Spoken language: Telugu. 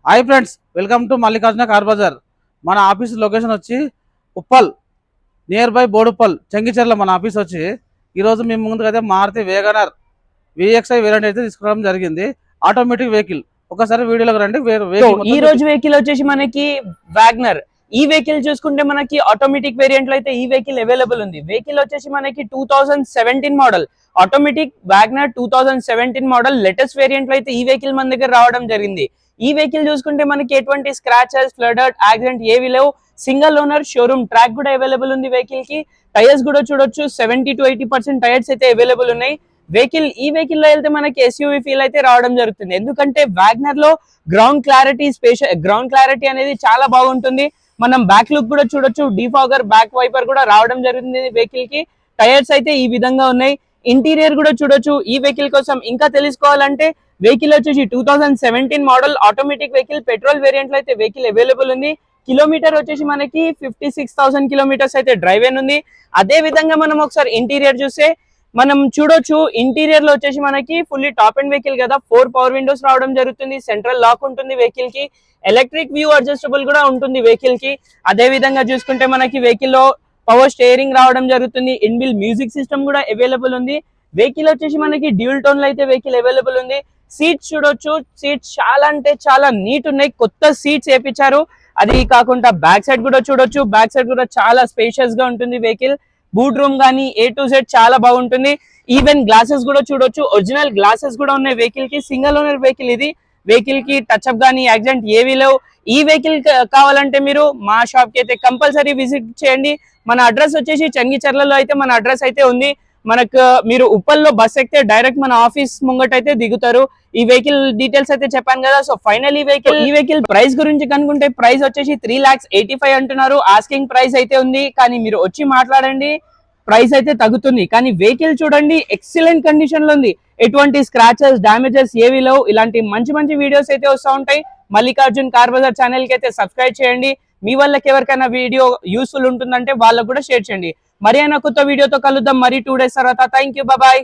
Hi friends, welcome to Mallikarjuna car Bazar. మన ఆఫీస్ లొకేషన్ వచ్చి ఉప్పల్, నియర్ బై బోడుప్పల్, చెంగిచెర్ల. మన ఆఫీస్ వచ్చి ఈరోజు మేము ముందుకైతే మారుతి వేగనర్ VXI వేరియంట్ అయితే తీసుకురావడం జరిగింది. Automatic vehicle. ఒకసారి వీడియోలోకి రండి. ఈ రోజు వెహికల్ వచ్చేసి మనకి వ్యాగనర్. ఈ వెహికల్ చూసుకుంటే మనకి ఆటోమేటిక్ వేరియంట్ లో అయితే ఈ వెహికల్ అవైలబుల్ ఉంది. వెహికల్ వచ్చేసి మనకి 2017 model automatic WagonR 2017 model latest variant లో అయితే ఈ వెహికల్ మన దగ్గర రావడం జరిగింది. ఈ వెహికల్ చూసుకుంటే మనకి ఎటువంటి స్క్రాచెస్, ఫ్లడెడ్, యాక్సిడెంట్ ఏవి లేవు. సింగిల్ ఓనర్, షోరూమ్ ట్రాక్ కూడా అవైలబుల్ ఉంది వెహికల్ కి. టైర్స్ కూడా చూడొచ్చు, 70 to 80% టైర్స్ అయితే అవైలబుల్ ఉన్నాయి. ఈ వెహికల్ లో వెళ్తే మనకి SUV ఫీల్ అయితే రావడం జరుగుతుంది. ఎందుకంటే వ్యాగనర్ లో గ్రౌండ్ క్లారిటీ అనేది చాలా బాగుంటుంది. మనం బ్యాక్ లుక్ కూడా చూడొచ్చు, డిఫాగర్, బ్యాక్ వైపర్ కూడా రావడం జరుగుతుంది వెహికల్ కి. టైర్స్ అయితే ఈ విధంగా ఉన్నాయి. ఇంటీరియర్ కూడా చూడొచ్చు. ఈ వెహికల్ కోసం ఇంకా తెలుసుకోవాలంటే వెహికల్ వచ్చేసి 2017 model automatic vehicle, petrol variant లో అయితే వెహికల్ అవైలబుల్ ఉంది. కిలోమీటర్ వచ్చేసి మనకి 56,000 కిలోమీటర్స్ అయితే డ్రైవ్ అయిన ఉంది. అదే విధంగా మనం ఒకసారి ఇంటీరియర్ చూస్తే మనం చూడొచ్చు. ఇంటీరియర్ లో వచ్చేసి మనకి ఫుల్లీ టాప్ అండ్ వెహికల్ కదా, 4 పవర్ విండోస్ రావడం జరుగుతుంది. సెంట్రల్ లాక్ ఉంటుంది వెహికల్ కి. ఎలక్ట్రిక్ వ్యూ అడ్జస్టబుల్ కూడా ఉంటుంది వెహికల్ కి. అదే విధంగా చూసుకుంటే మనకి వెహికల్ లో పవర్ స్టీరింగ్ రావడం జరుగుతుంది. ఇన్బిల్ మ్యూజిక్ సిస్టమ్ కూడా అవైలబుల్ ఉంది. వెహికల్ వచ్చేసి మనకి డ్యూల్ టోన్ లో అయితే వెహికల్ అవైలబుల్ ఉంది. సీట్స్ చూడొచ్చు. సీట్స్ చాలా అంటే చాలా నీట్ ఉన్నాయి. కొత్త సీట్స్ వేపించారు. అది కాకుండా బ్యాక్ సైడ్ కూడా చూడొచ్చు. బ్యాక్ సైడ్ కూడా చాలా స్పేషియస్ గా ఉంటుంది వెహికల్. బూట్ రూమ్ గానీ A to Z చాలా బాగుంటుంది. ఈవెన్ గ్లాసెస్ కూడా చూడొచ్చు. ఒరిజినల్ గ్లాసెస్ కూడా ఉన్నాయి వెహికల్ కి. సింగిల్ ఓనర్ వెహికల్ ఇది. వెహికల్ కి టచ్ అప్ గానీ యాక్సిడెంట్ ఏవీ లేవు. ఈ వెహికల్ కావాలంటే మీరు మా షాప్ కి అయితే కంపల్సరీ విజిట్ చేయండి. మన అడ్రస్ వచ్చేసి చెంగిచెర్లలో అయితే మన అడ్రస్ అయితే ఉంది. మనకు మీరు ఉప్పల్లో బస్ ఎక్కితే డైరెక్ట్ మన ఆఫీస్ ముంగట అయితే దిగుతారు. ఈ వెహికల్ డీటెయిల్స్ అయితే చెప్పాను కదా. సో ఫైనల్ ఈ వెహికల్ ప్రైస్ గురించి కనుక్కుంటే ప్రైస్ వచ్చేసి 3,85,000 అంటున్నారు. ఆస్కింగ్ ప్రైస్ అయితే ఉంది, కానీ మీరు వచ్చి మాట్లాడండి, ప్రైస్ అయితే తగ్గుతుంది. కానీ వెహికల్ చూడండి, ఎక్సలెంట్ కండిషన్ లో ఉంది. ఎటువంటి స్క్రాచెస్, డామేజెస్ ఏవి లేవు. ఇలాంటి మంచి మంచి వీడియోస్ అయితే వస్తూ ఉంటాయి. మల్లికార్జున్ కార్ బజార్ ఛానల్ కి అయితే సబ్స్క్రైబ్ చేయండి. మీ వాళ్ళకి ఎవరికైనా వీడియో యూస్ఫుల్ ఉంటుందంటే వాళ్ళకు కూడా షేర్ చేయండి. మరి అయినా కొత్త వీడియోతో కలుద్దాం మరి 2 days తర్వాత. Thank you, bye.